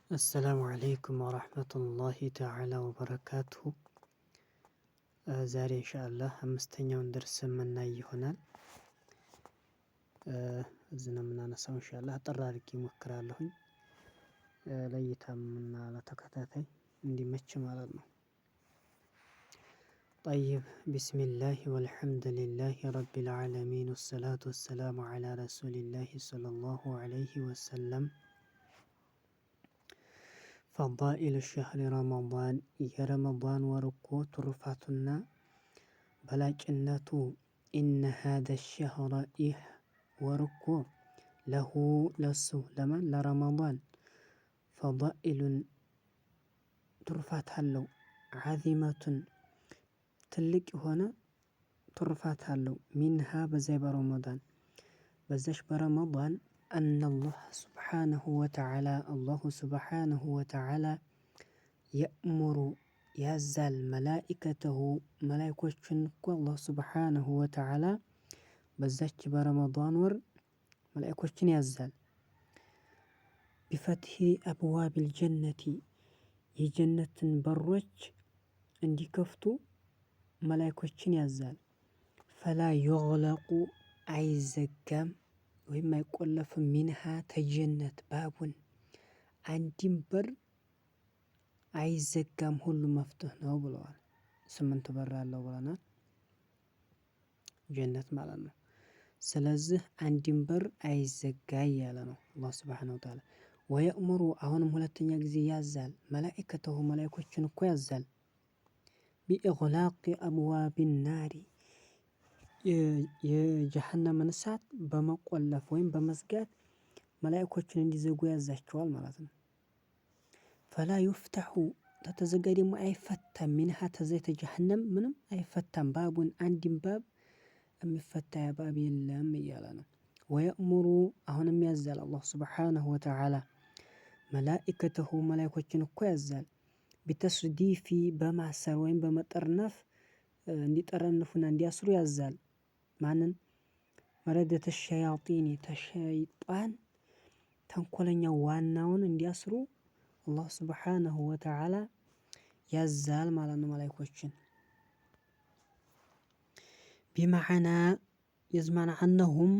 السلام عليكم ورحمة الله تعالى وبركاته. ዛሬ ኢንሻአላህ አምስተኛውን ደርስ የምናይ ይሆናል። እዚህ ነው የምናነሳው ኢንሻአላህ አጠር አድርጌ እሞክራለሁኝ ለእይታምና ለተከታታይ እንዲመች ማለት ነው። طيب بسم الله والحمد لله رب العالمين والصلاة والسلام على رسول الله صلى الله عليه وسلم. فضائل الشهر رمضان የረመዳን ወር እኮ ትሩፋቱና በላጭነቱ ኢነ ሃዛ الشهر ይህ ወር እኮ ለሁ ለሱ ለማን ለረመዳን ፈዳኢሉን ትሩፋት አለው ዓዚመቱን ትልቅ የሆነ ትሩፋት አለው ሚንሃ በዚያ በረመዳን በዛች በረመዳን أن الله سبحانه وتعالى الله سبحانه وتعالى يأمر يزال ملائكته ملائكوችን እኮ الله سبحانه وتعالى በዛች በረመዳን ወር መላእክቶችን ያዛል بفتح أبواب الجنة የጀነትን በሮች እንዲከፍቱ መላእክቶችን ያዛል فلا يغلق አይዘጋም ወይም አይቆለፍም ሚንሃ ተጀነት ባቡን አንድም በር አይዘጋም ሁሉ መፍትህ ነው ብለዋል። 8 በር አለው ብለናል ጀነት ማለት ነው። ስለዚህ አንድም በር አይዘጋ እያለ ነው አላህ ሱብሓነሁ ወተዓላ። ወየእሙሩ አሁንም ሁለተኛ ጊዜ ያዛል መላኢከተሁ መላኢኮችን እኮ ያዛል ቢኢግላቅ አብዋብ ናሪ የጀሃነምን እሳት በመቆለፍ ወይም በመዝጋት መላእክቶችን እንዲዘጉ ያዛቸዋል ማለት ነው። ፈላ ዩፍተሑ ተተዘጋ ደግሞ አይፈታም ሚንሃ ተዘይተ ጀሃነም ምንም አይፈታም ባቡን አንድም ባብ የሚፈታ ባብ የለም እያለ ነው። ወየእሙሩ አሁንም ያዛል አላህ ሱብሓነሁ ወተዓላ መላኢከተሁ መላእክቶችን እኮ ያዛል ቢተስዲፊ በማሰር ወይም በመጠርነፍ እንዲጠረንፉና እንዲያስሩ ያዛል ማንን መረደተ ሸያጢን ተሸይጣን ተንኮለኛው ዋናውን እንዲያስሩ አላህ ሱብሓነሁ ወተዓላ ያዛል ማለት ነው መላእክቶችን ቢመዓና የዝማና አነሁም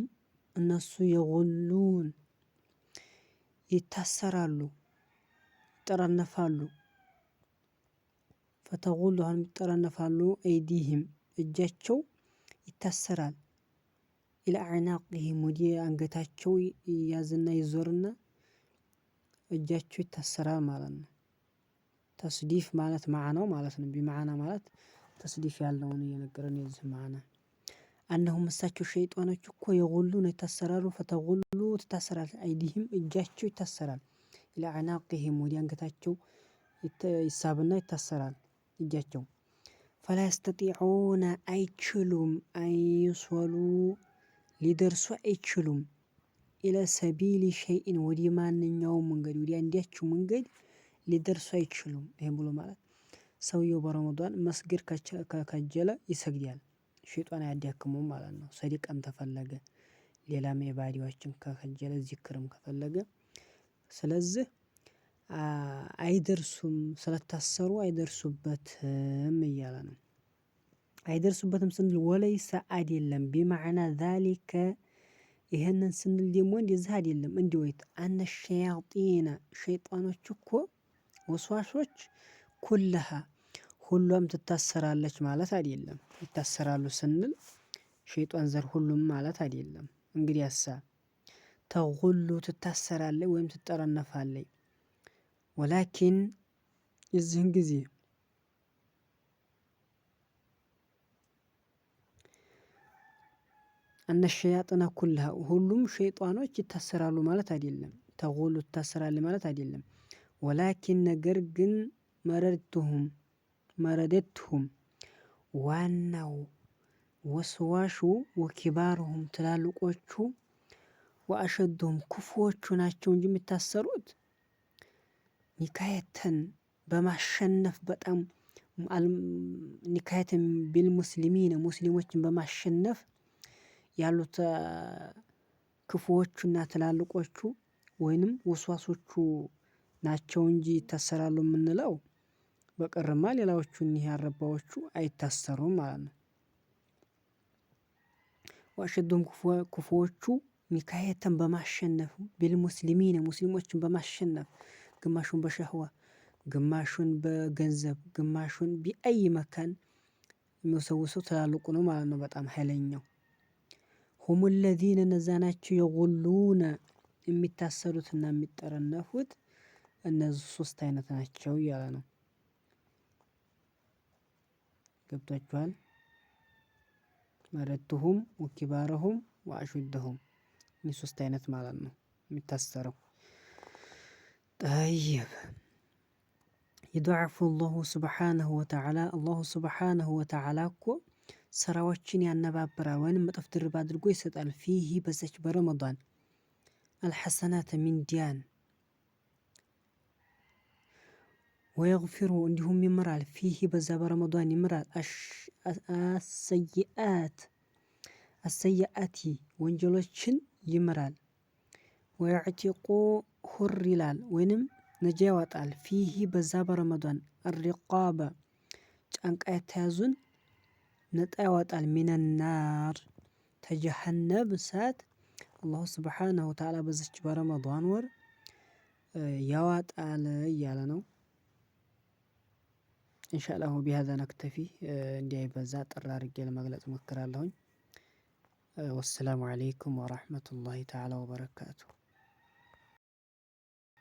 እነሱ የጉሉን ይታሰራሉ ይጠረነፋሉ ፈተጉሉ አሁን ይጠረነፋሉ አይዲህም እጃቸው ይታሰራል ኢላ አዕናቅህም ወደ አንገታቸው ይያዝና ይዞርና እጃቸው ይታሰራል ማለት ነው። ተስዲፍ ማለት ማዕናው ማለት ነው። ቢማዕና ማለት ተስዲፍ ያለውን እየነገረን የዚህ ማዕና እነሁም እሳቸው ሸይጣኖች እኮ የጉሉን ይታሰራሉ ፈተጉሉ ትታሰራል አይዲህም እጃቸው ይታሰራል ኢላ አዕናቅህም ወደ አንገታቸው ይሳብና ይታሰራል እጃቸው ፈላ የስተጢዑነ አይችሉም አይሶሉ ሊደርሱ አይችሉም ኢለ ሰቢሊ ሸይኢን ወደ ማንኛውም መንገድ ወደ አንዳችው መንገድ ሊደርሱ አይችሉም። ይሄን ብሎ ማለት ሰውየው በረመዳን መስገድ ከከጀለ ይሰግዳል ሸይጣን አያዳክመውም ማለት ነው። ሰዲቃም ተፈለገ ሌላም ኢባዳዎችን ከከጀለ ዚክርም ከፈለገ ስለዚህ አይደርሱም ስለታሰሩ አይደርሱበትም እያለ ነው። አይደርሱበትም ስንል ወለይሰ አይደለም ቢመዓና ዛሊከ ይሄንን ስንል ደግሞ እንደዚህ አይደለም እንዲወይት አነ ሸያጢነ ሸይጣኖች እኮ ወስዋሾች ኩለሃ ሁሉም ትታሰራለች ማለት አይደለም። ይታሰራሉ ስንል ሸይጣን ዘር ሁሉም ማለት አይደለም። እንግዲያሳ ተጉሉ ትታሰራለች ወይም ትጠረነፋለች ወላኪን የዚህን ጊዜ እነ ሸያጢነ ኩለሃ ሁሉም ሸይጣኖች ይታሰራሉ ማለት አይደለም። ተጉሉ ትታሰራለች ማለት አይደለም። ወላኪን ነገር ግን መረደትሁም ዋናው ወስዋሹ ወኪባሩሁም ትላልቆቹ ወአሸዱሁም ክፉዎቹ ናቸው እንጂ የሚታሰሩት ኒካየተን በማሸነፍ በጣም ኒካየተን ቢልሙስሊሚን ሙስሊሞችን በማሸነፍ ያሉት ክፉዎቹና ትላልቆቹ ወይንም ወስዋሶቹ ናቸው እንጂ ይታሰራሉ የምንለው በቀርማ ሌላዎቹ እኒህ ያረባዎቹ አይታሰሩም ማለት ነው። ወአሸዱሁም ክፉዎቹ ኒካየተን በማሸነፍ ቢልሙስሊሚን ሙስሊሞችን በማሸነፍ ግማሹን በሸህዋ ግማሹን በገንዘብ ግማሹን ቢአይ መካን የሚወሰውሰው ትላልቁ ነው ማለት ነው። በጣም ኃይለኛው ሁሙ ለዚነ እነዛ ናቸው የጉሉነ የሚታሰሩትና የሚጠረነፉት እነዚህ ሶስት አይነት ናቸው እያለ ነው። ገብቷችኋል? መረቱሁም ወኪባረሁም ወአሹደሁም እኒህ ሶስት አይነት ማለት ነው የሚታሰረው። ጠይብ ይضዕፉ አላሁ ስብሓነሁ ወተዓላ አላሁ ስብሓነሁ ወተዓላ እኮ ስራዎችን ያነባብራል ወይንም እጥፍ ድርብ አድርጎ ይሰጣል። ፊህ በዛች በረመዳን አልሐሰናተ ሚንዲያን ወየግፊሩ እንዲሁም ይምራል። ፊህ በዛ በረመዳን ይምራል። አሰይአቲ ወንጀሎችን ይምራል። ወየዕቲቁ ሁር ይላል ወይንም ነጃ ያወጣል። ፊህ በዛ በረመዳን አሪቃበ ጫንቃ የተያዙን ነጣ ያወጣል። ሚነናር ተጀሃነብ እሳት አላሁ ስብሓነሁ ወተዓላ በዚች በረመዳን ወር ያዋጣል እያለ ነው። ኢንሻአላሁ ቢሀዛ ነክተፊ እንዳይበዛ አጠር አድርጌ ለመግለጽ እሞክራለሁኝ። ወሰላሙ አለይኩም ወራህመቱላሂ ተዓላ ወበረካቱሁ።